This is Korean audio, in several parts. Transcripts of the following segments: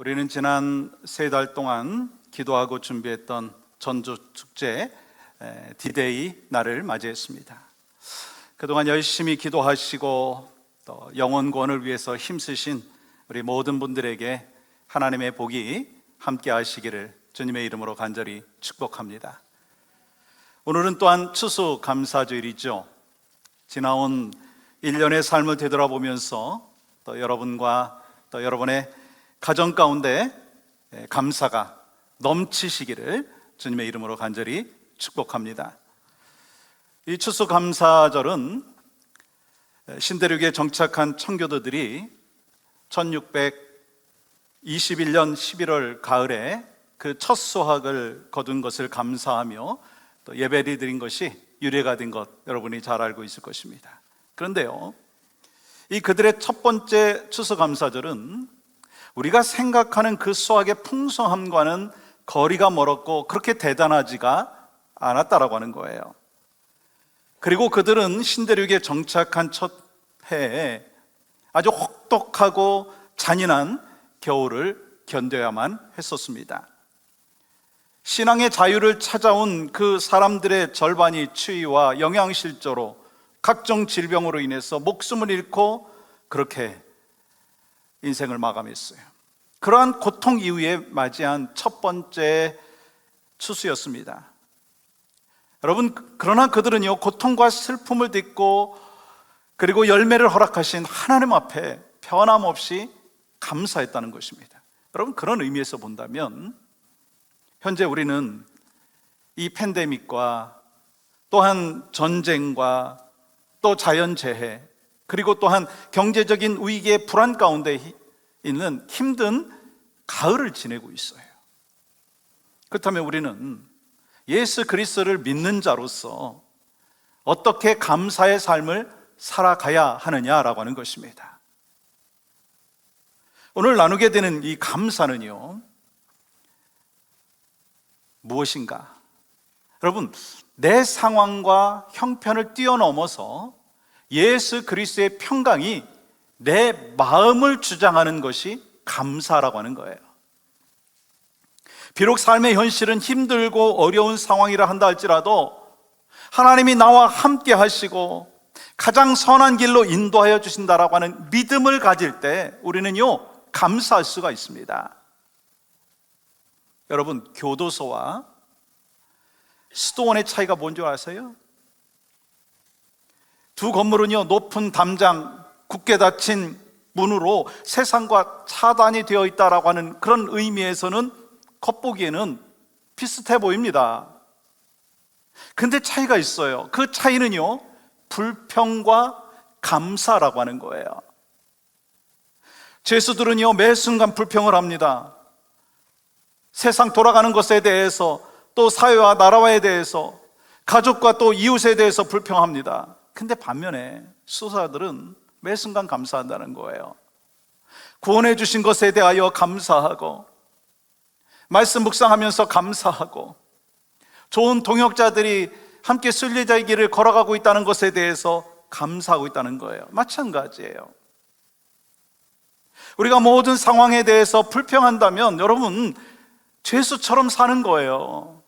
우리는 지난 3달 동안 기도하고 준비했던 전주 축제 디데이 날을 맞이했습니다. 그동안 열심히 기도하시고 또 영혼 구원을 위해서 힘쓰신 우리 모든 분들에게 하나님의 복이 함께 하시기를 주님의 이름으로 간절히 축복합니다. 오늘은 또한 추수감사주일이죠. 지나온 1년의 삶을 되돌아보면서 또 여러분과 또 여러분의 가정 가운데 감사가 넘치시기를 주님의 이름으로 간절히 축복합니다. 이 추수감사절은 신대륙에 정착한 청교도들이 1621년 11월 가을에 그 첫 수확을 거둔 것을 감사하며 또 예배를 드린 것이 유래가 된 것 여러분이 잘 알고 있을 것입니다. 그런데요, 이 그들의 첫 번째 추수감사절은 우리가 생각하는 그 수확의 풍성함과는 거리가 멀었고 그렇게 대단하지가 않았다라고 하는 거예요. 그리고 그들은 신대륙에 정착한 첫 해에 아주 혹독하고 잔인한 겨울을 견뎌야만 했었습니다. 신앙의 자유를 찾아온 그 사람들의 절반이 추위와 영양실조로 각종 질병으로 인해서 목숨을 잃고 그렇게 인생을 마감했어요. 그러한 고통 이후에 맞이한 첫 번째 추수였습니다. 여러분, 그러나 그들은요, 고통과 슬픔을 딛고 그리고 열매를 허락하신 하나님 앞에 변함없이 감사했다는 것입니다. 여러분, 그런 의미에서 본다면 현재 우리는 이 팬데믹과 또한 전쟁과 또 자연재해 그리고 또한 경제적인 위기의 불안 가운데 있는 힘든 가을을 지내고 있어요. 그렇다면 우리는 예수 그리스도를 믿는 자로서 어떻게 감사의 삶을 살아가야 하느냐라고 하는 것입니다. 오늘 나누게 되는 이 감사는요, 무엇인가? 여러분, 내 상황과 형편을 뛰어넘어서 예수 그리스도의 평강이 내 마음을 주장하는 것이 감사라고 하는 거예요. 비록 삶의 현실은 힘들고 어려운 상황이라 한다 할지라도 하나님이 나와 함께 하시고 가장 선한 길로 인도하여 주신다라고 하는 믿음을 가질 때 우리는요, 감사할 수가 있습니다. 여러분, 교도소와 수도원의 차이가 뭔지 아세요? 두 건물은요, 높은 담장, 굳게 닫힌 문으로 세상과 차단이 되어 있다라고 하는 그런 의미에서는 겉보기에는 비슷해 보입니다. 근데 차이가 있어요. 그 차이는요, 불평과 감사라고 하는 거예요. 죄수들은요, 매 순간 불평을 합니다. 세상 돌아가는 것에 대해서, 또 사회와 나라에 대해서, 가족과 또 이웃에 대해서 불평합니다. 근데 반면에 수사들은 매 순간 감사한다는 거예요. 구원해 주신 것에 대하여 감사하고, 말씀 묵상하면서 감사하고, 좋은 동역자들이 함께 순례자의 길을 걸어가고 있다는 것에 대해서 감사하고 있다는 거예요. 마찬가지예요. 우리가 모든 상황에 대해서 불평한다면 여러분, 죄수처럼 사는 거예요.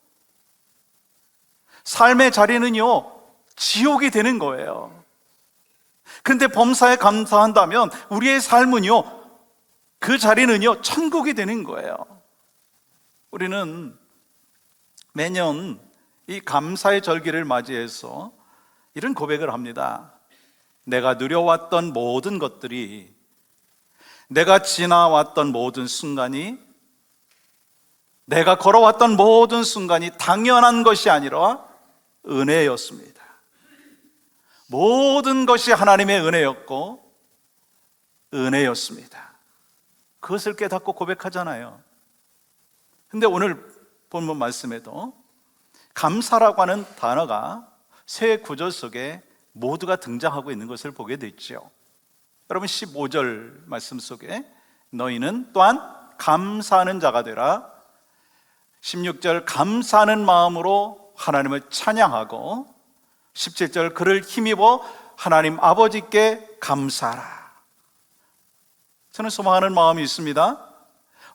삶의 자리는요, 지옥이 되는 거예요. 근데 범사에 감사한다면 우리의 삶은요, 그 자리는요, 천국이 되는 거예요. 우리는 매년 이 감사의 절기를 맞이해서 이런 고백을 합니다. 내가 누려왔던 모든 것들이, 내가 지나왔던 모든 순간이, 내가 걸어왔던 모든 순간이 당연한 것이 아니라 은혜였습니다. 모든 것이 하나님의 은혜였고 은혜였습니다. 그것을 깨닫고 고백하잖아요. 근데 오늘 본문 말씀에도 감사라고 하는 단어가 새 구절 속에 모두가 등장하고 있는 것을 보게 됐죠. 여러분, 15절 말씀 속에 너희는 또한 감사하는 자가 되라. 16절 감사하는 마음으로 하나님을 찬양하고, 17절 그를 힘입어 하나님 아버지께 감사하라. 저는 소망하는 마음이 있습니다.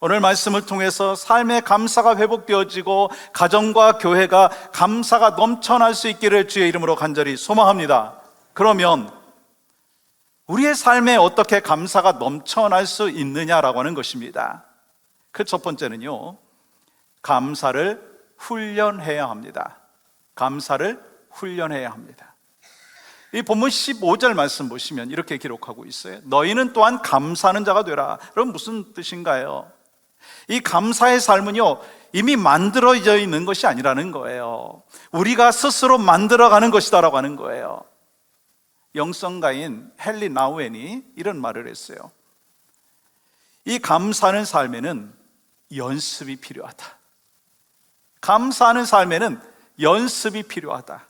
오늘 말씀을 통해서 삶의 감사가 회복되어지고 가정과 교회가 감사가 넘쳐날 수 있기를 주의 이름으로 간절히 소망합니다. 그러면 우리의 삶에 어떻게 감사가 넘쳐날 수 있느냐라고 하는 것입니다. 그 첫 번째는요, 감사를 훈련해야 합니다. 감사를 훈련해야 합니다. 이 본문 15절 말씀 보시면 이렇게 기록하고 있어요. 너희는 또한 감사하는 자가 되라. 그럼 무슨 뜻인가요? 이 감사의 삶은요, 이미 만들어져 있는 것이 아니라는 거예요. 우리가 스스로 만들어가는 것이다라고 하는 거예요. 영성가인 헨리 나우엔이 이런 말을 했어요. 이 감사하는 삶에는 연습이 필요하다. 감사하는 삶에는 연습이 필요하다.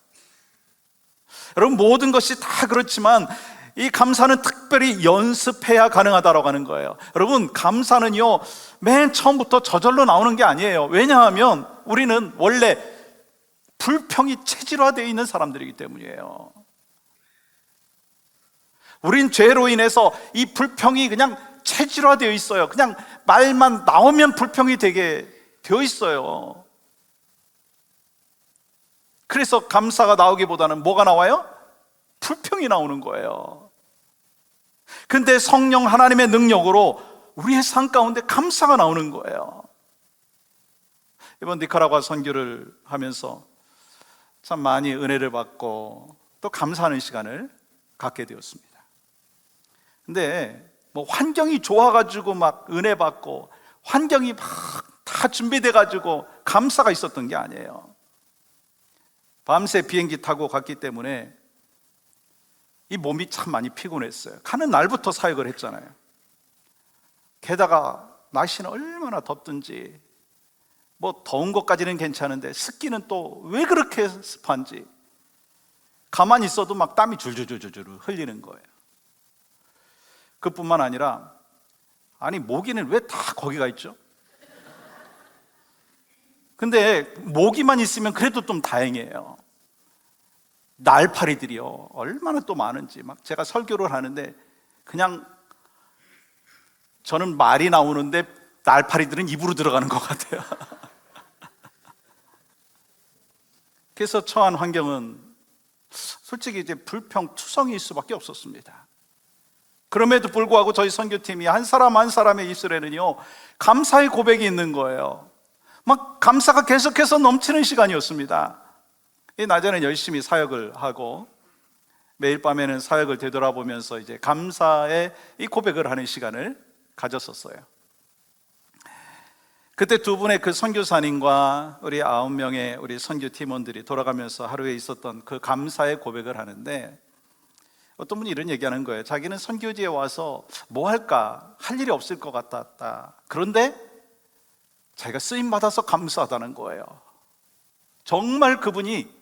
여러분, 모든 것이 다 그렇지만 이 감사는 특별히 연습해야 가능하다라고 하는 거예요. 여러분, 감사는요, 맨 처음부터 저절로 나오는 게 아니에요. 왜냐하면 우리는 원래 불평이 체질화되어 있는 사람들이기 때문이에요. 우린 죄로 인해서 이 불평이 그냥 체질화되어 있어요. 그냥 말만 나오면 불평이 되게 되어 있어요. 그래서 감사가 나오기보다는 뭐가 나와요? 불평이 나오는 거예요. 근데 성령 하나님의 능력으로 우리의 삶 가운데 감사가 나오는 거예요. 이번 니카라과 선교를 하면서 참 많이 은혜를 받고 또 감사하는 시간을 갖게 되었습니다. 근데 뭐 환경이 좋아가지고 막 은혜 받고 환경이 막 다 준비돼가지고 감사가 있었던 게 아니에요. 밤새 비행기 타고 갔기 때문에 이 몸이 참 많이 피곤했어요. 가는 날부터 사역을 했잖아요. 게다가 날씨는 얼마나 덥든지, 뭐 더운 것까지는 괜찮은데 습기는 또 왜 그렇게 습한지, 가만히 있어도 막 땀이 줄줄줄줄 흘리는 거예요. 그뿐만 아니라, 아니 모기는 왜 다 거기가 있죠? 근데 모기만 있으면 그래도 좀 다행이에요. 날파리들이요, 얼마나 또 많은지. 막 제가 설교를 하는데 그냥 저는 말이 나오는데 날파리들은 입으로 들어가는 것 같아요. 그래서 처한 환경은 솔직히 이제 불평투성이일 수밖에 없었습니다. 그럼에도 불구하고 저희 선교팀이 한 사람 한 사람의 입술에는요, 감사의 고백이 있는 거예요. 막 감사가 계속해서 넘치는 시간이었습니다. 이 낮에는 열심히 사역을 하고 매일 밤에는 사역을 되돌아보면서 이제 감사의 이 고백을 하는 시간을 가졌었어요. 그때 두 분의 그 선교사님과 우리 9명의 우리 선교 팀원들이 돌아가면서 하루에 있었던 그 감사의 고백을 하는데, 어떤 분이 이런 얘기하는 거예요. 자기는 선교지에 와서 뭐 할까, 할 일이 없을 것 같았다. 그런데 자기가 쓰임 받아서 감사하다는 거예요. 정말 그분이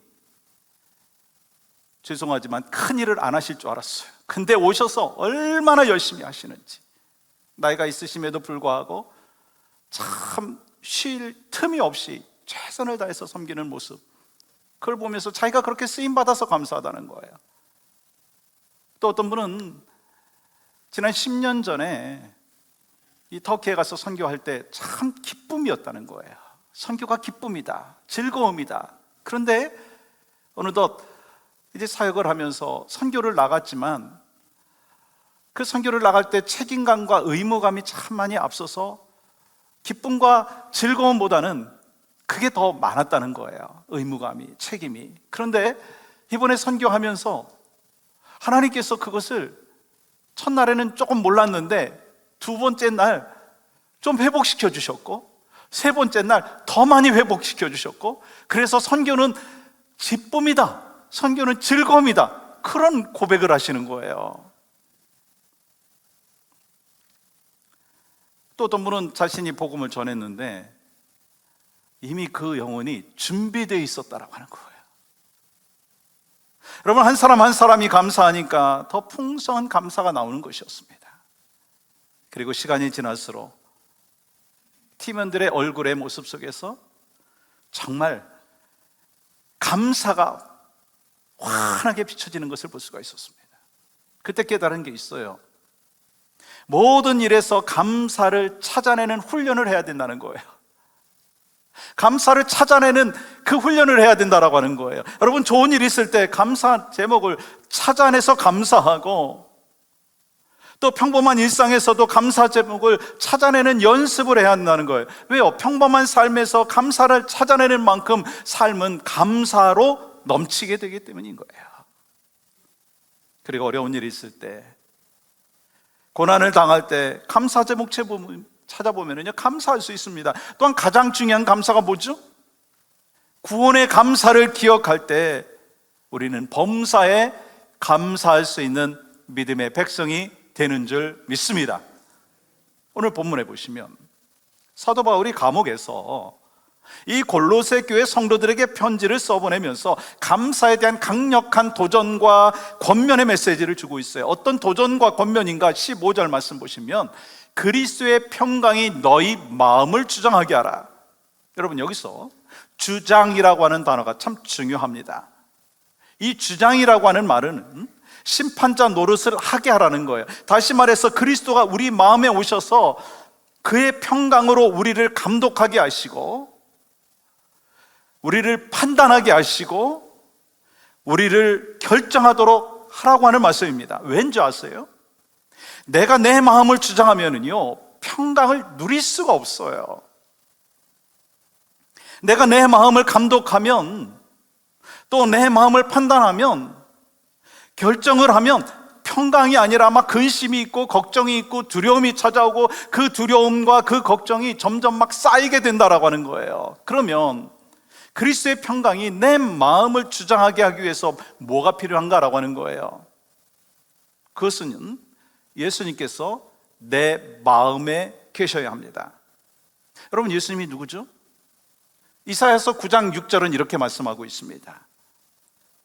죄송하지만 큰 일을 안 하실 줄 알았어요. 근데 오셔서 얼마나 열심히 하시는지, 나이가 있으심에도 불구하고 참 쉴 틈이 없이 최선을 다해서 섬기는 모습, 그걸 보면서 자기가 그렇게 쓰임받아서 감사하다는 거예요. 또 어떤 분은 지난 10년 전에 이 터키에 가서 선교할 때 참 기쁨이었다는 거예요. 선교가 기쁨이다, 즐거움이다. 그런데 어느덧 이제 사역을 하면서 선교를 나갔지만 그 선교를 나갈 때 책임감과 의무감이 참 많이 앞서서 기쁨과 즐거움보다는 그게 더 많았다는 거예요. 의무감이, 책임이. 그런데 이번에 선교하면서 하나님께서 그것을 첫날에는 조금 몰랐는데 두 번째 날 좀 회복시켜 주셨고, 세 번째 날 더 많이 회복시켜 주셨고, 그래서 선교는 기쁨이다, 선교는 즐거움이다, 그런 고백을 하시는 거예요. 또 어떤 분은 자신이 복음을 전했는데 이미 그 영혼이 준비되어 있었다라고 하는 거예요. 여러분, 한 사람 한 사람이 감사하니까 더 풍성한 감사가 나오는 것이었습니다. 그리고 시간이 지날수록 팀원들의 얼굴의 모습 속에서 정말 감사가 환하게 비춰지는 것을 볼 수가 있었습니다. 그때 깨달은 게 있어요. 모든 일에서 감사를 찾아내는 훈련을 해야 된다는 거예요. 감사를 찾아내는 그 훈련을 해야 된다라고 하는 거예요. 여러분, 좋은 일 있을 때 감사 제목을 찾아내서 감사하고, 또 평범한 일상에서도 감사 제목을 찾아내는 연습을 해야 한다는 거예요. 왜요? 평범한 삶에서 감사를 찾아내는 만큼 삶은 감사로 넘치게 되기 때문인 거예요. 그리고 어려운 일이 있을 때, 고난을 당할 때 감사 제목 찾아보면요, 감사할 수 있습니다. 또한 가장 중요한 감사가 뭐죠? 구원의 감사를 기억할 때 우리는 범사에 감사할 수 있는 믿음의 백성이 되는 줄 믿습니다. 오늘 본문에 보시면 사도 바울이 감옥에서 이 골로새 교회 성도들에게 편지를 써보내면서 감사에 대한 강력한 도전과 권면의 메시지를 주고 있어요. 어떤 도전과 권면인가? 15절 말씀 보시면 그리스도의 평강이 너희 마음을 주장하게 하라. 여러분, 여기서 주장이라고 하는 단어가 참 중요합니다. 이 주장이라고 하는 말은 심판자 노릇을 하게 하라는 거예요. 다시 말해서 그리스도가 우리 마음에 오셔서 그의 평강으로 우리를 감독하게 하시고, 우리를 판단하게 하시고, 우리를 결정하도록 하라고 하는 말씀입니다. 왠지 아세요? 내가 내 마음을 주장하면은요, 평강을 누릴 수가 없어요. 내가 내 마음을 감독하면, 또 내 마음을 판단하면, 결정을 하면 평강이 아니라 막 근심이 있고 걱정이 있고 두려움이 찾아오고, 그 두려움과 그 걱정이 점점 막 쌓이게 된다라고 하는 거예요. 그러면 그리스도의 평강이 내 마음을 주장하게 하기 위해서 뭐가 필요한가라고 하는 거예요. 그것은 예수님께서 내 마음에 계셔야 합니다. 여러분, 예수님이 누구죠? 이사야서 9장 6절은 이렇게 말씀하고 있습니다.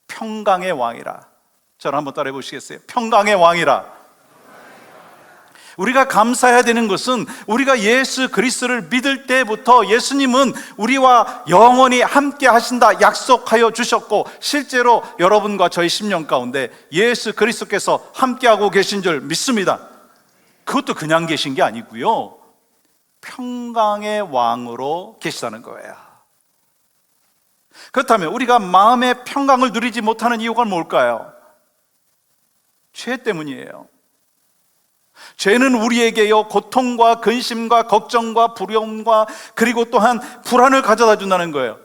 평강의 왕이라. 저를 한번 따라해 보시겠어요? 평강의 왕이라. 우리가 감사해야 되는 것은 우리가 예수 그리스도를 믿을 때부터 예수님은 우리와 영원히 함께 하신다 약속하여 주셨고, 실제로 여러분과 저희 심령 가운데 예수 그리스도께서 함께하고 계신 줄 믿습니다. 그것도 그냥 계신 게 아니고요, 평강의 왕으로 계시다는 거예요. 그렇다면 우리가 마음의 평강을 누리지 못하는 이유가 뭘까요? 죄 때문이에요. 죄는 우리에게요, 고통과 근심과 걱정과 두려움과 그리고 또한 불안을 가져다 준다는 거예요.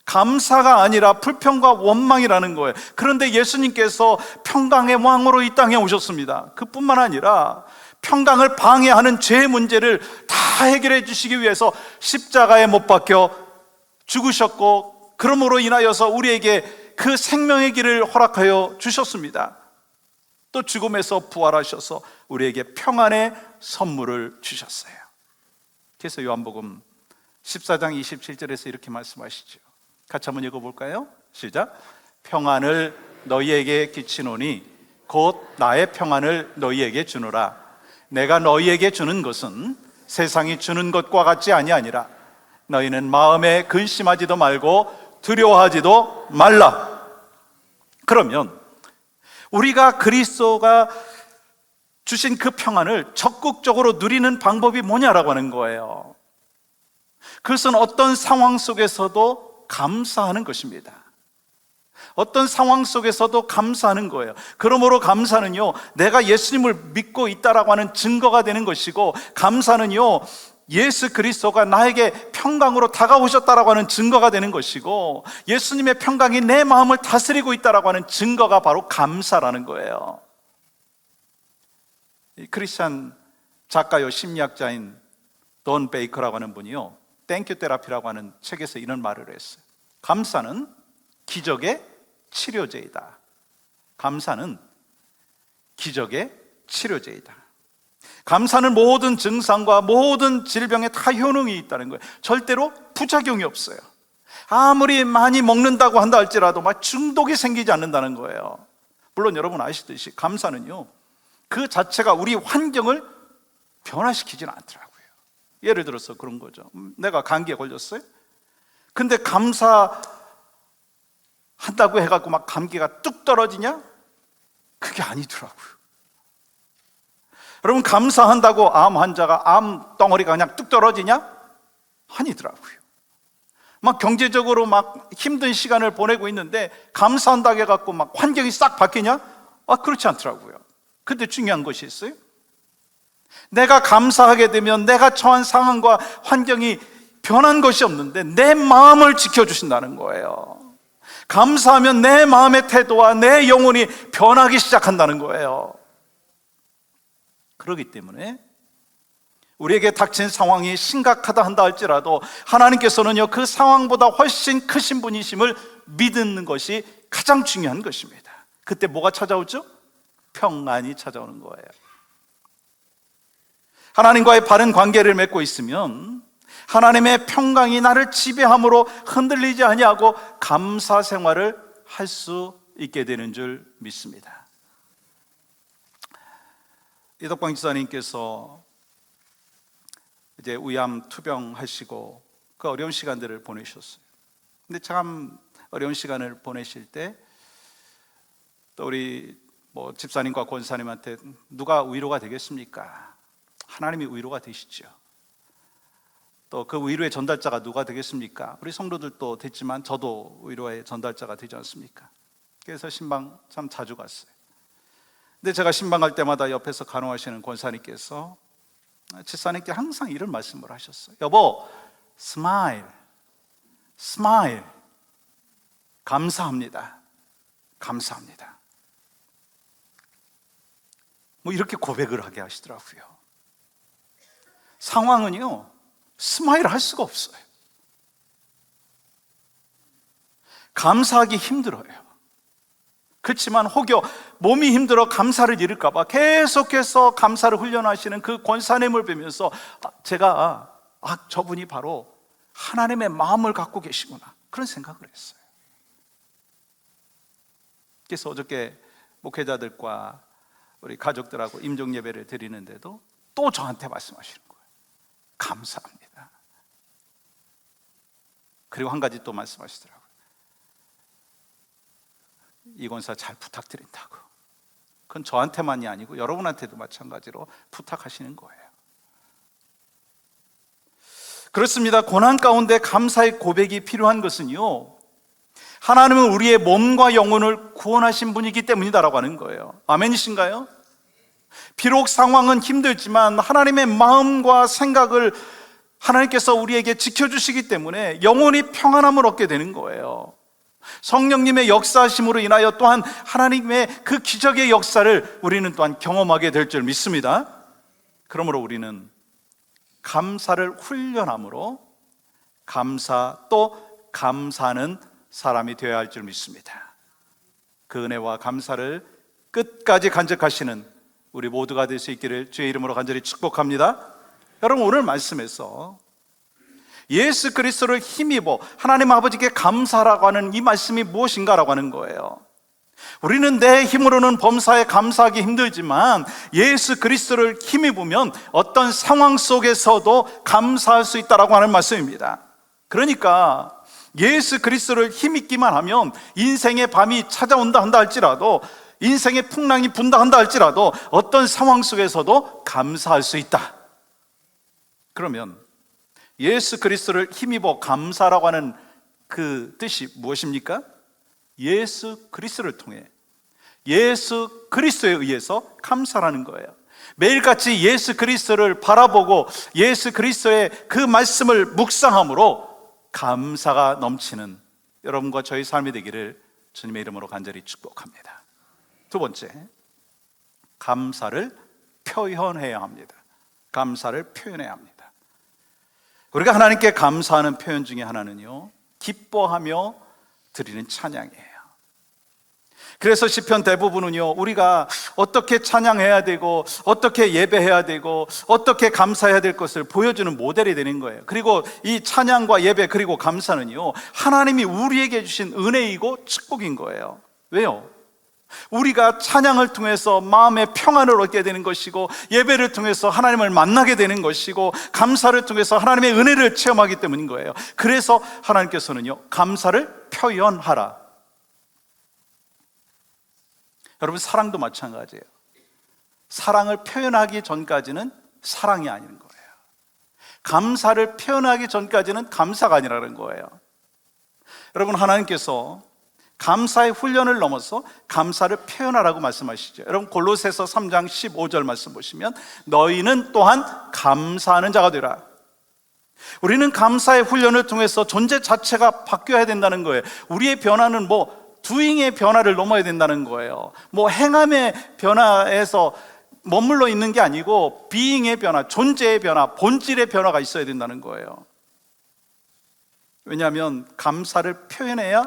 감사가 아니라 불평과 원망이라는 거예요. 그런데 예수님께서 평강의 왕으로 이 땅에 오셨습니다. 그뿐만 아니라 평강을 방해하는 죄 문제를 다 해결해 주시기 위해서 십자가에 못 박혀 죽으셨고, 그러므로 인하여서 우리에게 그 생명의 길을 허락하여 주셨습니다. 또 죽음에서 부활하셔서 우리에게 평안의 선물을 주셨어요. 그래서 요한복음 14장 27절에서 이렇게 말씀하시죠. 같이 한번 읽어볼까요? 시작. 평안을 너희에게 끼치노니 곧 나의 평안을 너희에게 주노라. 내가 너희에게 주는 것은 세상이 주는 것과 같지 아니하니라. 너희는 마음에 근심하지도 말고 두려워하지도 말라. 그러면 우리가 그리스도가 주신 그 평안을 적극적으로 누리는 방법이 뭐냐라고 하는 거예요. 그것은 어떤 상황 속에서도 감사하는 것입니다. 어떤 상황 속에서도 감사하는 거예요. 그러므로 감사는요, 내가 예수님을 믿고 있다라고 하는 증거가 되는 것이고, 감사는요, 예수 그리스도가 나에게 평강으로 다가오셨다라고 하는 증거가 되는 것이고, 예수님의 평강이 내 마음을 다스리고 있다라고 하는 증거가 바로 감사라는 거예요. 이 크리스찬 작가요, 심리학자인 돈 베이커라고 하는 분이요, 땡큐 테라피라고 하는 책에서 이런 말을 했어요. 감사는 기적의 치료제이다. 감사는 기적의 치료제이다. 감사는 모든 증상과 모든 질병에 다 효능이 있다는 거예요. 절대로 부작용이 없어요. 아무리 많이 먹는다고 한다 할지라도 막 중독이 생기지 않는다는 거예요. 물론 여러분 아시듯이 감사는요, 그 자체가 우리 환경을 변화시키지는 않더라고요. 예를 들어서 그런 거죠. 내가 감기에 걸렸어요. 근데 감사한다고 해갖고 막 감기가 뚝 떨어지냐? 그게 아니더라고요. 여러분, 감사한다고 암 환자가 암 덩어리가 그냥 뚝 떨어지냐? 아니더라고요. 막 경제적으로 막 힘든 시간을 보내고 있는데 감사한다고 해갖고 막 환경이 싹 바뀌냐? 그렇지 않더라고요. 근데 중요한 것이 있어요. 내가 감사하게 되면 내가 처한 상황과 환경이 변한 것이 없는데 내 마음을 지켜주신다는 거예요. 감사하면 내 마음의 태도와 내 영혼이 변하기 시작한다는 거예요. 그렇기 때문에 우리에게 닥친 상황이 심각하다 한다 할지라도 하나님께서는요, 그 상황보다 훨씬 크신 분이심을 믿는 것이 가장 중요한 것입니다. 그때 뭐가 찾아오죠? 평안이 찾아오는 거예요. 하나님과의 바른 관계를 맺고 있으면 하나님의 평강이 나를 지배함으로 흔들리지 아니하고 감사 생활을 할 수 있게 되는 줄 믿습니다. 이덕광 지사님께서 이제 위암 투병하시고 그 어려운 시간들을 보내셨어요. 근데 참 어려운 시간을 보내실 때 또 우리 집사님과 권사님한테 누가 위로가 되겠습니까? 하나님이 위로가 되시죠. 또 그 위로의 전달자가 누가 되겠습니까? 우리 성도들도 됐지만 저도 위로의 전달자가 되지 않습니까? 그래서 신방 참 자주 갔어요. 근데 제가 신방 갈 때마다 옆에서 간호하시는 권사님께서 집사님께 항상 이런 말씀을 하셨어요. 여보, 스마일, 스마일. 감사합니다. 감사합니다. 이렇게 고백을 하게 하시더라고요. 상황은요, 스마일 할 수가 없어요. 감사하기 힘들어요. 그렇지만 혹여 몸이 힘들어 감사를 잃을까 봐 계속해서 감사를 훈련하시는 그 권사님을 뵈면서 제가 저분이 바로 하나님의 마음을 갖고 계시구나, 그런 생각을 했어요. 그래서 어저께 목회자들과 우리 가족들하고 임종 예배를 드리는데도 또 저한테 말씀하시는 거예요. 감사합니다. 그리고 한 가지 또 말씀하시더라고요. 이 권사 잘 부탁드린다고. 그건 저한테만이 아니고 여러분한테도 마찬가지로 부탁하시는 거예요. 그렇습니다. 고난 가운데 감사의 고백이 필요한 것은요, 하나님은 우리의 몸과 영혼을 구원하신 분이기 때문이다라고 하는 거예요. 아멘이신가요? 비록 상황은 힘들지만 하나님의 마음과 생각을 하나님께서 우리에게 지켜주시기 때문에 영혼이 평안함을 얻게 되는 거예요. 성령님의 역사하심으로 인하여 또한 하나님의 그 기적의 역사를 우리는 또한 경험하게 될 줄 믿습니다. 그러므로 우리는 감사를 훈련함으로 감사 또 감사하는 사람이 되어야 할 줄 믿습니다. 그 은혜와 감사를 끝까지 간직하시는 우리 모두가 될 수 있기를 주의 이름으로 간절히 축복합니다. 여러분, 오늘 말씀에서 예수 그리스도를 힘입어 하나님 아버지께 감사라고 하는 이 말씀이 무엇인가라고 하는 거예요. 우리는 내 힘으로는 범사에 감사하기 힘들지만 예수 그리스도를 힘입으면 어떤 상황 속에서도 감사할 수 있다라고 하는 말씀입니다. 그러니까 예수 그리스도를 힘입기만 하면 인생의 밤이 찾아온다 한다 할지라도, 인생의 풍랑이 분다 한다 할지라도 어떤 상황 속에서도 감사할 수 있다. 그러면 예수 그리스도를 힘입어 감사라고 하는 그 뜻이 무엇입니까? 예수 그리스도를 통해, 예수 그리스도에 의해서 감사라는 거예요. 매일같이 예수 그리스도를 바라보고 예수 그리스도의 그 말씀을 묵상함으로 감사가 넘치는 여러분과 저희 삶이 되기를 주님의 이름으로 간절히 축복합니다. 두 번째, 감사를 표현해야 합니다. 감사를 표현해야 합니다. 우리가 하나님께 감사하는 표현 중에 하나는요, 기뻐하며 드리는 찬양이에요. 그래서 시편 대부분은요, 우리가 어떻게 찬양해야 되고 어떻게 예배해야 되고 어떻게 감사해야 될 것을 보여주는 모델이 되는 거예요. 그리고 이 찬양과 예배 그리고 감사는요, 하나님이 우리에게 주신 은혜이고 축복인 거예요. 왜요? 우리가 찬양을 통해서 마음의 평안을 얻게 되는 것이고, 예배를 통해서 하나님을 만나게 되는 것이고, 감사를 통해서 하나님의 은혜를 체험하기 때문인 거예요. 그래서 하나님께서는요, 감사를 표현하라. 여러분, 사랑도 마찬가지예요. 사랑을 표현하기 전까지는 사랑이 아닌 거예요. 감사를 표현하기 전까지는 감사가 아니라는 거예요. 여러분, 하나님께서 감사의 훈련을 넘어서 감사를 표현하라고 말씀하시죠. 여러분, 골로새서 3장 15절 말씀 보시면 너희는 또한 감사하는 자가 되라. 우리는 감사의 훈련을 통해서 존재 자체가 바뀌어야 된다는 거예요. 우리의 변화는 doing의 변화를 넘어야 된다는 거예요. 행함의 변화에서 머물러 있는 게 아니고 being의 변화, 존재의 변화, 본질의 변화가 있어야 된다는 거예요. 왜냐하면 감사를 표현해야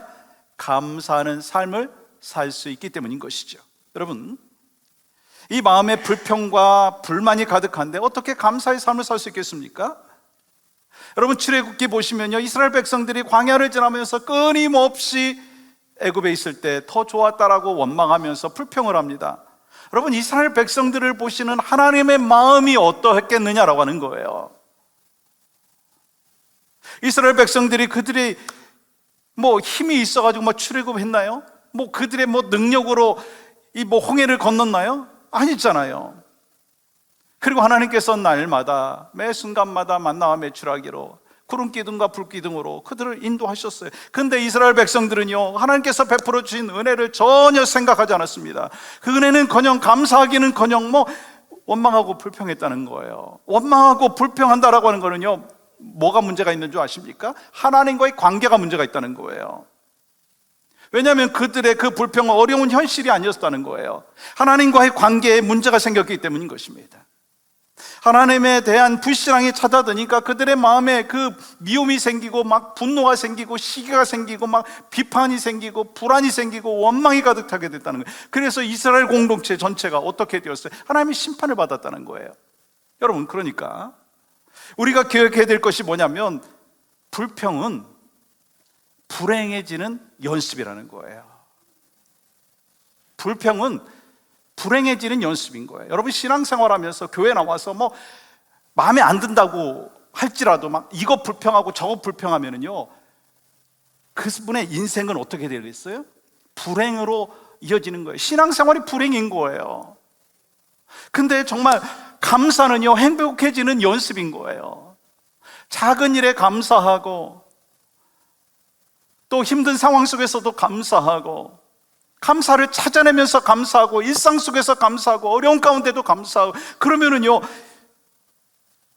감사하는 삶을 살 수 있기 때문인 것이죠. 여러분, 이 마음에 불평과 불만이 가득한데 어떻게 감사의 삶을 살 수 있겠습니까? 여러분, 출애굽기 보시면요, 이스라엘 백성들이 광야를 지나면서 끊임없이 애굽에 있을 때 더 좋았다라고 원망하면서 불평을 합니다. 여러분, 이스라엘 백성들을 보시는 하나님의 마음이 어떠했겠느냐라고 하는 거예요. 이스라엘 백성들이 그들이 힘이 있어가지고 출애굽했나요? 그들의 능력으로 이 홍해를 건넜나요? 아니잖아요. 그리고 하나님께서 날마다 매 순간마다 만나와 메추라기로 구름 기둥과 불 기둥으로 그들을 인도하셨어요. 근데 이스라엘 백성들은요, 하나님께서 베풀어 주신 은혜를 전혀 생각하지 않았습니다. 그 은혜는커녕 감사하기는커녕 원망하고 불평했다는 거예요. 원망하고 불평한다라고 하는 거는요, 뭐가 문제가 있는 줄 아십니까? 하나님과의 관계가 문제가 있다는 거예요. 왜냐하면 그들의 그 불평은 어려운 현실이 아니었다는 거예요. 하나님과의 관계에 문제가 생겼기 때문인 것입니다. 하나님에 대한 불신앙이 찾아드니까 그들의 마음에 그 미움이 생기고 분노가 생기고 시기가 생기고 비판이 생기고 불안이 생기고 원망이 가득하게 됐다는 거예요. 그래서 이스라엘 공동체 전체가 어떻게 되었어요? 하나님의 심판을 받았다는 거예요. 여러분, 그러니까 우리가 기억해야 될 것이 뭐냐면 불평은 불행해지는 연습이라는 거예요. 불평은 불행해지는 연습인 거예요. 여러분, 신앙생활하면서 교회 나와서 마음에 안 든다고 할지라도 이거 불평하고 저거 불평하면은요, 그분의 인생은 어떻게 되겠어요? 불행으로 이어지는 거예요. 신앙생활이 불행인 거예요. 근데 정말 감사는요, 행복해지는 연습인 거예요. 작은 일에 감사하고 또 힘든 상황 속에서도 감사하고 감사를 찾아내면서 감사하고 일상 속에서 감사하고 어려운 가운데도 감사하고 그러면은요,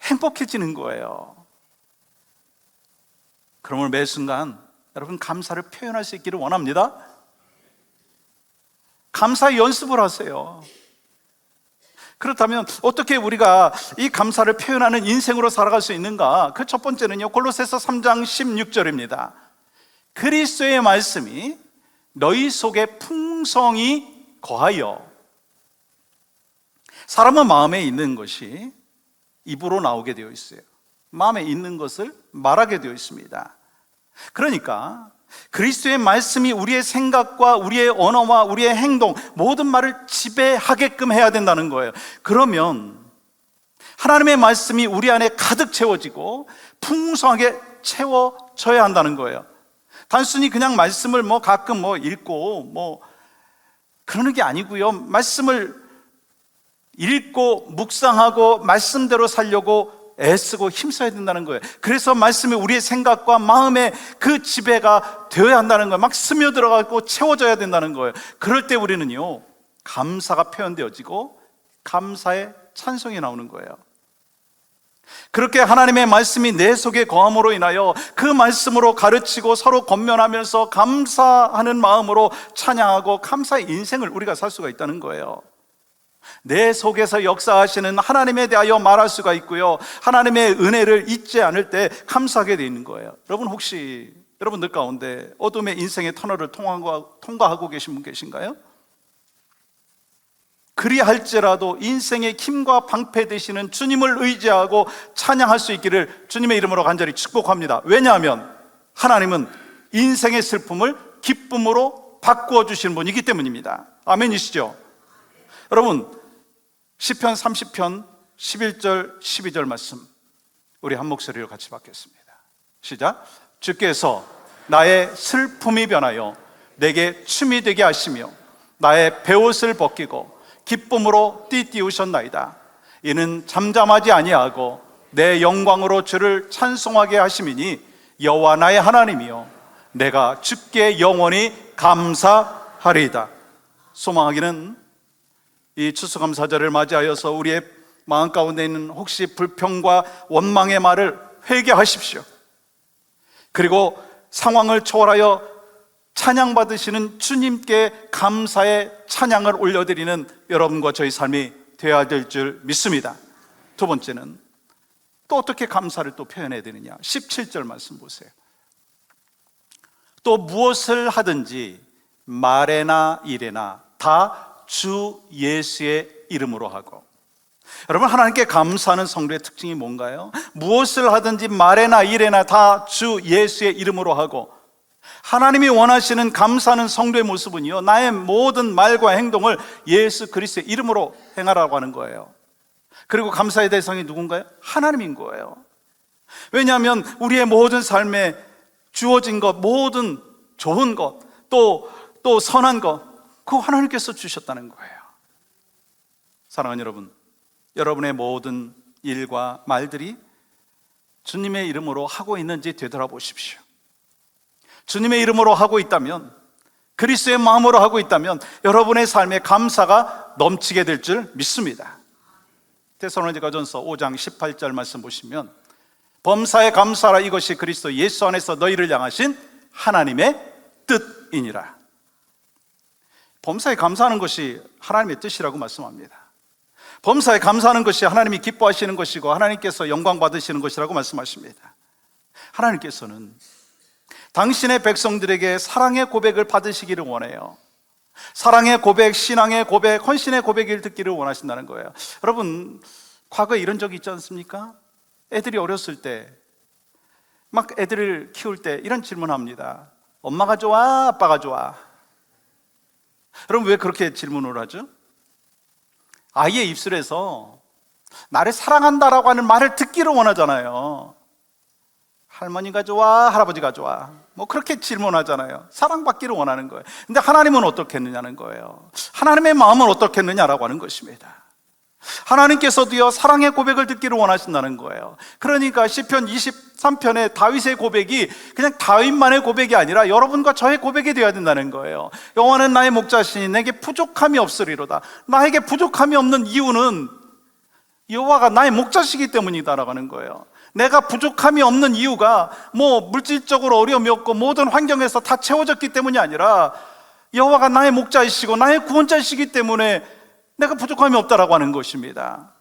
행복해지는 거예요. 그러면 매 순간 여러분 감사를 표현할 수 있기를 원합니다. 감사 연습을 하세요. 그렇다면 어떻게 우리가 이 감사를 표현하는 인생으로 살아갈 수 있는가? 그 첫 번째는요, 골로새서 3장 16절입니다. 그리스도의 말씀이 너희 속에 풍성히 거하여. 사람은 마음에 있는 것이 입으로 나오게 되어 있어요. 마음에 있는 것을 말하게 되어 있습니다. 그러니까 그리스도의 말씀이 우리의 생각과 우리의 언어와 우리의 행동, 모든 말을 지배하게끔 해야 된다는 거예요. 그러면 하나님의 말씀이 우리 안에 가득 채워지고 풍성하게 채워져야 한다는 거예요. 단순히 그냥 말씀을 가끔 읽고 그러는 게 아니고요. 말씀을 읽고 묵상하고 말씀대로 살려고 애쓰고 힘써야 된다는 거예요. 그래서 말씀이 우리의 생각과 마음에 그 지배가 되어야 한다는 거예요. 스며들어가고 채워져야 된다는 거예요. 그럴 때 우리는요, 감사가 표현되어지고 감사의 찬송이 나오는 거예요. 그렇게 하나님의 말씀이 내 속에 거함으로 인하여 그 말씀으로 가르치고 서로 권면하면서 감사하는 마음으로 찬양하고 감사의 인생을 우리가 살 수가 있다는 거예요. 내 속에서 역사하시는 하나님에 대하여 말할 수가 있고요, 하나님의 은혜를 잊지 않을 때 감사하게 되어 있는 거예요. 여러분, 혹시 여러분들 가운데 어둠의 인생의 터널을 통과하고 계신 분 계신가요? 그리할지라도 인생의 힘과 방패 되시는 주님을 의지하고 찬양할 수 있기를 주님의 이름으로 간절히 축복합니다. 왜냐하면 하나님은 인생의 슬픔을 기쁨으로 바꾸어 주시는 분이기 때문입니다. 아멘이시죠? 여러분, 시편 30편 11절 12절 말씀 우리 한 목소리로 같이 받겠습니다. 시작. 주께서 나의 슬픔이 변하여 내게 춤이 되게 하시며 나의 베옷을 벗기고 기쁨으로 띠띠우셨나이다. 이는 잠잠하지 아니하고 내 영광으로 주를 찬송하게 하심이니 여호와 나의 하나님이요 내가 주께 영원히 감사하리이다. 소망하기는 이 추수감사절을 맞이하여서 우리의 마음 가운데 있는 혹시 불평과 원망의 말을 회개하십시오. 그리고 상황을 초월하여 찬양받으시는 주님께 감사의 찬양을 올려드리는 여러분과 저희 삶이 되어야 될 줄 믿습니다. 두 번째는 또 어떻게 감사를 또 표현해야 되느냐? 17절 말씀 보세요. 또 무엇을 하든지 말에나 일에나 다 주 예수의 이름으로 하고. 여러분, 하나님께 감사하는 성도의 특징이 뭔가요? 무엇을 하든지 말에나 일에나 다 주 예수의 이름으로 하고. 하나님이 원하시는 감사하는 성도의 모습은요, 나의 모든 말과 행동을 예수 그리스도의 이름으로 행하라고 하는 거예요. 그리고 감사의 대상이 누군가요? 하나님인 거예요. 왜냐하면 우리의 모든 삶에 주어진 것, 모든 좋은 것, 또 선한 것, 그거 하나님께서 주셨다는 거예요. 사랑하는 여러분, 여러분의 모든 일과 말들이 주님의 이름으로 하고 있는지 되돌아보십시오. 주님의 이름으로 하고 있다면, 그리스도의 마음으로 하고 있다면 여러분의 삶에 감사가 넘치게 될 줄 믿습니다. 데살로니가전서 5장 18절 말씀 보시면 범사에 감사하라, 이것이 그리스도 예수 안에서 너희를 향하신 하나님의 뜻이니라. 범사에 감사하는 것이 하나님의 뜻이라고 말씀합니다. 범사에 감사하는 것이 하나님이 기뻐하시는 것이고 하나님께서 영광 받으시는 것이라고 말씀하십니다. 하나님께서는 당신의 백성들에게 사랑의 고백을 받으시기를 원해요. 사랑의 고백, 신앙의 고백, 헌신의 고백을 듣기를 원하신다는 거예요. 여러분, 과거에 이런 적이 있지 않습니까? 애들이 어렸을 때, 막 애들을 키울 때 이런 질문합니다. 엄마가 좋아? 아빠가 좋아? 여러분, 왜 그렇게 질문을 하죠? 아이의 입술에서 나를 사랑한다라고 하는 말을 듣기를 원하잖아요. 할머니가 좋아? 할아버지가 좋아? 뭐 그렇게 질문하잖아요. 사랑받기를 원하는 거예요. 근데 하나님은 어떻겠느냐는 거예요. 하나님의 마음은 어떻겠느냐라고 하는 것입니다. 하나님께서도요, 사랑의 고백을 듣기를 원하신다는 거예요. 그러니까 시편 23편의 다윗의 고백이 그냥 다윗만의 고백이 아니라 여러분과 저의 고백이 되어야 된다는 거예요. 여호와는 나의 목자시니 내게 부족함이 없으리로다. 나에게 부족함이 없는 이유는 여호와가 나의 목자시기 때문이다라고 하는 거예요. 내가 부족함이 없는 이유가 뭐 물질적으로 어려움이 없고 모든 환경에서 다 채워졌기 때문이 아니라 여호와가 나의 목자이시고 나의 구원자이시기 때문에 내가 부족함이 없다라고 하는 것입니다.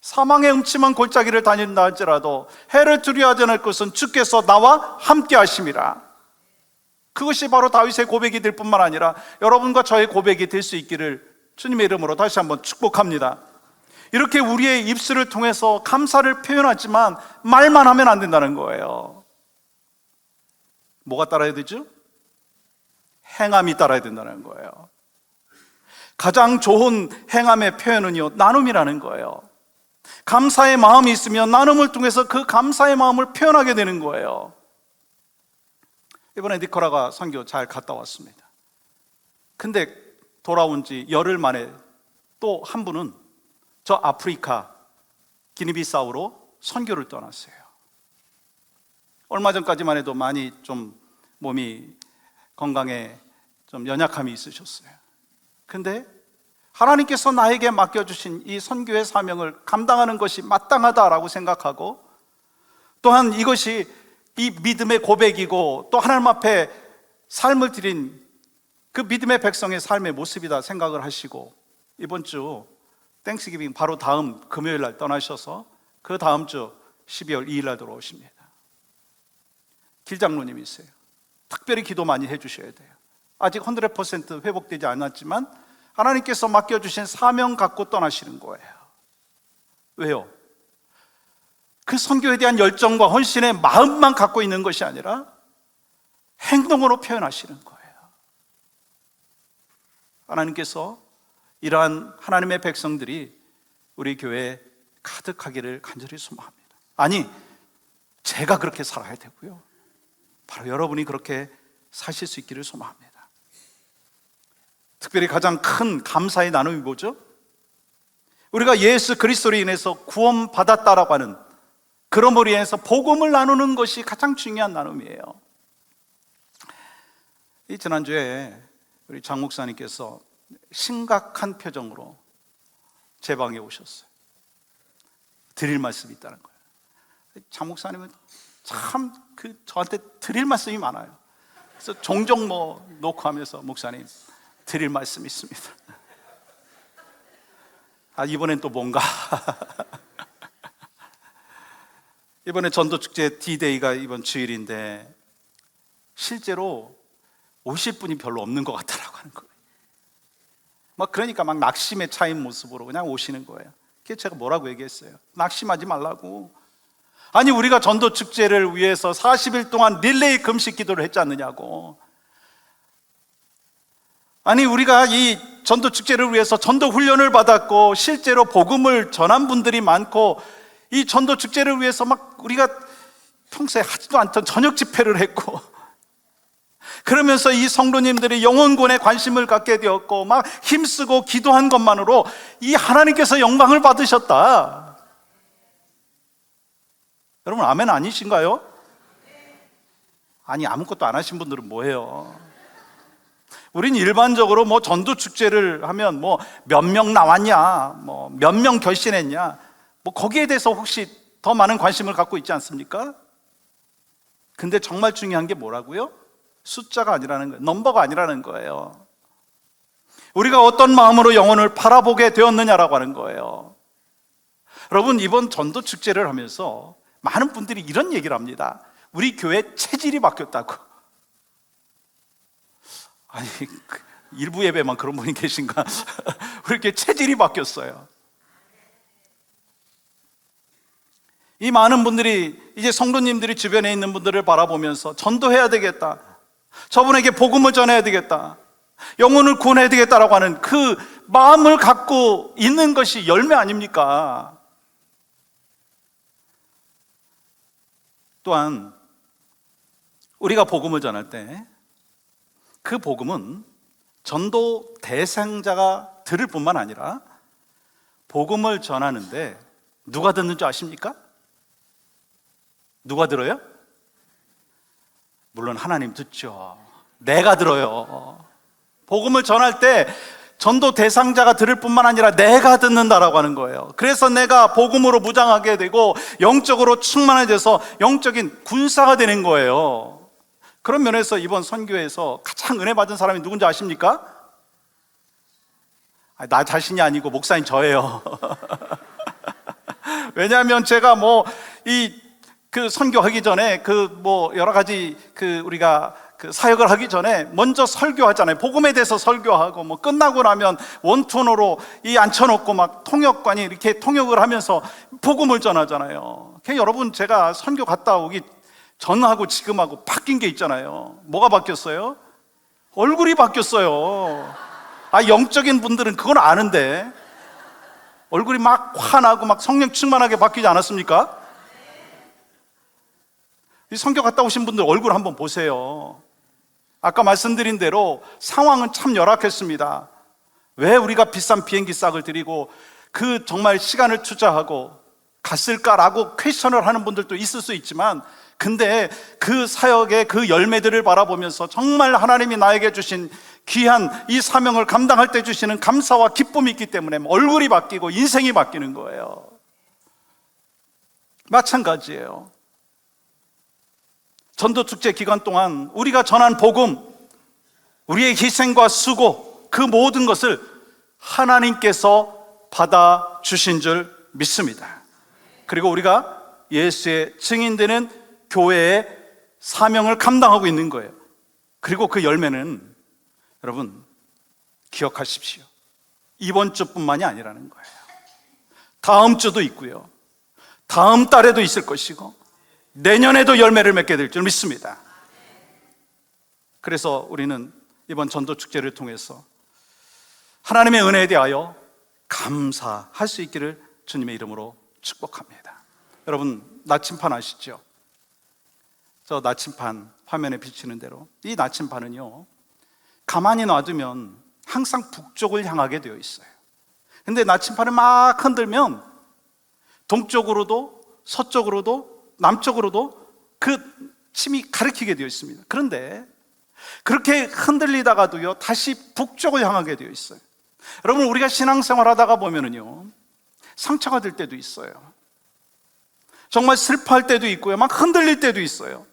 사망의 음침한 골짜기를 다닌다 할지라도 해를 두려워하지 않을 것은 주께서 나와 함께 하심이라. 그것이 바로 다윗의 고백이 될 뿐만 아니라 여러분과 저의 고백이 될 수 있기를 주님의 이름으로 다시 한번 축복합니다. 이렇게 우리의 입술을 통해서 감사를 표현하지만 말만 하면 안 된다는 거예요. 뭐가 따라야 되죠? 행함이 따라야 된다는 거예요. 가장 좋은 행함의 표현은요, 나눔이라는 거예요. 감사의 마음이 있으면 나눔을 통해서 그 감사의 마음을 표현하게 되는 거예요. 이번에 니카라과 선교 잘 갔다 왔습니다. 근데 돌아온 지 열흘 만에 또 한 분은 저 아프리카 기니비사우로 선교를 떠났어요. 얼마 전까지만 해도 많이 좀 몸이 건강에 좀 연약함이 있으셨어요. 근데 하나님께서 나에게 맡겨주신 이 선교의 사명을 감당하는 것이 마땅하다라고 생각하고, 또한 이것이 이 믿음의 고백이고 또 하나님 앞에 삶을 드린 그 믿음의 백성의 삶의 모습이다 생각을 하시고, 이번 주 땡스기빙 바로 다음 금요일 날 떠나셔서 그 다음 주 12월 2일 날 돌아오십니다. 길장로님이세요. 특별히 기도 많이 해주셔야 돼요. 아직 100% 회복되지 않았지만 하나님께서 맡겨주신 사명 갖고 떠나시는 거예요. 왜요? 그 선교에 대한 열정과 헌신의 마음만 갖고 있는 것이 아니라 행동으로 표현하시는 거예요. 하나님께서 이러한 하나님의 백성들이 우리 교회에 가득하기를 간절히 소망합니다. 아니, 제가 그렇게 살아야 되고요, 바로 여러분이 그렇게 사실 수 있기를 소망합니다. 특별히 가장 큰 감사의 나눔이 뭐죠? 우리가 예수 그리스도로 인해서 구원받았다라고 하는, 그러므로 인해서 복음을 나누는 것이 가장 중요한 나눔이에요. 이 지난주에 우리 장 목사님께서 심각한 표정으로 제 방에 오셨어요. 드릴 말씀이 있다는 거예요. 장 목사님은 참 저한테 드릴 말씀이 많아요. 그래서 종종 놓고 하면서, 목사님 드릴 말씀이 있습니다. 이번엔 또 뭔가. 이번에 전도축제 D-Day가 이번 주일인데 실제로 오실 분이 별로 없는 것 같다라고 하는 거예요. 그러니까 낙심에 차인 모습으로 그냥 오시는 거예요. 그래서 제가 뭐라고 얘기했어요? 낙심하지 말라고. 아니, 우리가 전도축제를 위해서 40일 동안 릴레이 금식 기도를 했지 않느냐고. 아니, 우리가 이 전도축제를 위해서 전도훈련을 받았고 실제로 복음을 전한 분들이 많고, 이 전도축제를 위해서 우리가 평소에 하지도 않던 저녁 집회를 했고, 그러면서 이 성도님들이 영혼구원에 관심을 갖게 되었고 힘쓰고 기도한 것만으로 이 하나님께서 영광을 받으셨다. 여러분, 아멘 아니신가요? 아니, 아무것도 안 하신 분들은 뭐예요? 우린 일반적으로 전도축제를 하면 몇 명 나왔냐, 몇 명 결신했냐, 거기에 대해서 혹시 더 많은 관심을 갖고 있지 않습니까? 근데 정말 중요한 게 뭐라고요? 숫자가 아니라는 거예요. 넘버가 아니라는 거예요. 우리가 어떤 마음으로 영혼을 바라보게 되었느냐라고 하는 거예요. 여러분, 이번 전도축제를 하면서 많은 분들이 이런 얘기를 합니다. 우리 교회 체질이 바뀌었다고. 아니, 일부 예배만 그런 분이 계신가? 우리 교회 체질이 바뀌었어요. 이 많은 분들이, 이제 성도님들이 주변에 있는 분들을 바라보면서 전도해야 되겠다, 저분에게 복음을 전해야 되겠다, 영혼을 구원해야 되겠다라고 하는 그 마음을 갖고 있는 것이 열매 아닙니까? 또한 우리가 복음을 전할 때 그 복음은 전도 대상자가 들을 뿐만 아니라 복음을 전하는데 누가 듣는 줄 아십니까? 누가 들어요? 물론 하나님 듣죠. 내가 들어요. 복음을 전할 때 전도 대상자가 들을 뿐만 아니라 내가 듣는다라고 하는 거예요. 그래서 내가 복음으로 무장하게 되고 영적으로 충만해져서 영적인 군사가 되는 거예요. 그런 면에서 이번 선교에서 가장 은혜 받은 사람이 누군지 아십니까? 나 자신이 아니고 목사님 저예요. 왜냐하면 제가 선교하기 전에 여러 가지 우리가 사역을 하기 전에 먼저 설교하잖아요. 복음에 대해서 설교하고 끝나고 나면 원투원으로 앉혀놓고 통역관이 이렇게 통역을 하면서 복음을 전하잖아요. 여러분, 제가 선교 갔다 오기 전하고 지금하고 바뀐 게 있잖아요. 뭐가 바뀌었어요? 얼굴이 바뀌었어요. 영적인 분들은 그건 아는데 얼굴이 환하고 성령 충만하게 바뀌지 않았습니까? 이 선교 갔다 오신 분들 얼굴 한번 보세요. 아까 말씀드린 대로 상황은 참 열악했습니다. 왜 우리가 비싼 비행기 싹을 들이고 정말 시간을 투자하고 갔을까라고 퀘스천을 하는 분들도 있을 수 있지만, 근데 그 사역의 그 열매들을 바라보면서 정말 하나님이 나에게 주신 귀한 이 사명을 감당할 때 주시는 감사와 기쁨이 있기 때문에 얼굴이 바뀌고 인생이 바뀌는 거예요. 마찬가지예요. 전도축제 기간 동안 우리가 전한 복음, 우리의 희생과 수고, 그 모든 것을 하나님께서 받아주신 줄 믿습니다. 그리고 우리가 예수의 증인되는 교회의 사명을 감당하고 있는 거예요. 그리고 그 열매는 여러분 기억하십시오. 이번 주뿐만이 아니라는 거예요. 다음 주도 있고요, 다음 달에도 있을 것이고 내년에도 열매를 맺게 될 줄 믿습니다. 그래서 우리는 이번 전도축제를 통해서 하나님의 은혜에 대하여 감사할 수 있기를 주님의 이름으로 축복합니다. 여러분, 나침판 아시죠? 저 나침판 화면에 비치는 대로 이 나침판은요, 가만히 놔두면 항상 북쪽을 향하게 되어 있어요. 근데 나침판을 막 흔들면 동쪽으로도 서쪽으로도 남쪽으로도 그 침이 가리키게 되어 있습니다. 그런데 그렇게 흔들리다가도요, 다시 북쪽을 향하게 되어 있어요. 여러분, 우리가 신앙생활 하다가 보면은요, 상처가 될 때도 있어요. 정말 슬퍼할 때도 있고요, 막 흔들릴 때도 있어요.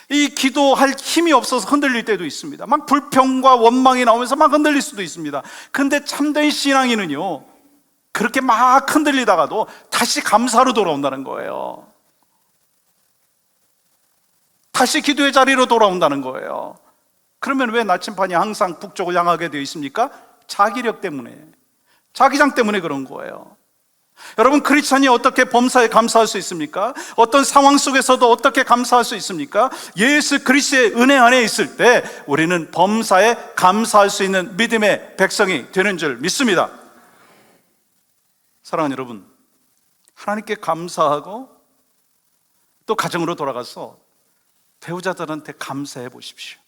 이 기도할 힘이 없어서 흔들릴 때도 있습니다. 막 불평과 원망이 나오면서 막 흔들릴 수도 있습니다. 근데 참된 신앙인은요, 그렇게 막 흔들리다가도 다시 감사로 돌아온다는 거예요. 다시 기도의 자리로 돌아온다는 거예요. 그러면 왜 나침판이 항상 북쪽을 향하게 되어 있습니까? 자기력 때문에, 자기장 때문에 그런 거예요. 여러분, 크리스찬이 어떻게 범사에 감사할 수 있습니까? 어떤 상황 속에서도 어떻게 감사할 수 있습니까? 예수 그리스도의 은혜 안에 있을 때 우리는 범사에 감사할 수 있는 믿음의 백성이 되는 줄 믿습니다. 사랑하는 여러분, 하나님께 감사하고 또 가정으로 돌아가서 배우자들한테 감사해 보십시오.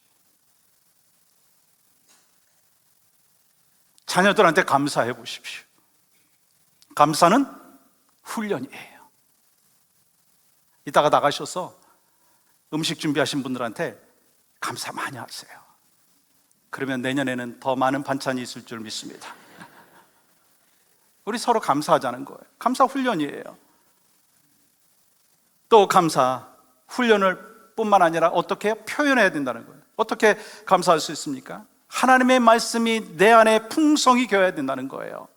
자녀들한테 감사해 보십시오. 감사는 훈련이에요. 이따가 나가셔서 음식 준비하신 분들한테 감사 많이 하세요. 그러면 내년에는 더 많은 반찬이 있을 줄 믿습니다. 우리 서로 감사하자는 거예요. 감사 훈련이에요. 또 감사 훈련을 뿐만 아니라 어떻게 표현해야 된다는 거예요. 어떻게 감사할 수 있습니까? 하나님의 말씀이 내 안에 풍성히 겨야 된다는 거예요.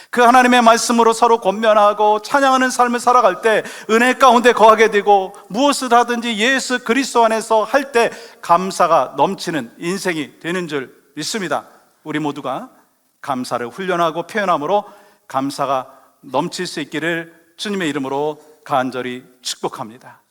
그 하나님의 말씀으로 서로 권면하고 찬양하는 삶을 살아갈 때 은혜 가운데 거하게 되고, 무엇을 하든지 예수 그리스도 안에서 할 때 감사가 넘치는 인생이 되는 줄 믿습니다. 우리 모두가 감사를 훈련하고 표현함으로 감사가 넘칠 수 있기를 주님의 이름으로 간절히 축복합니다.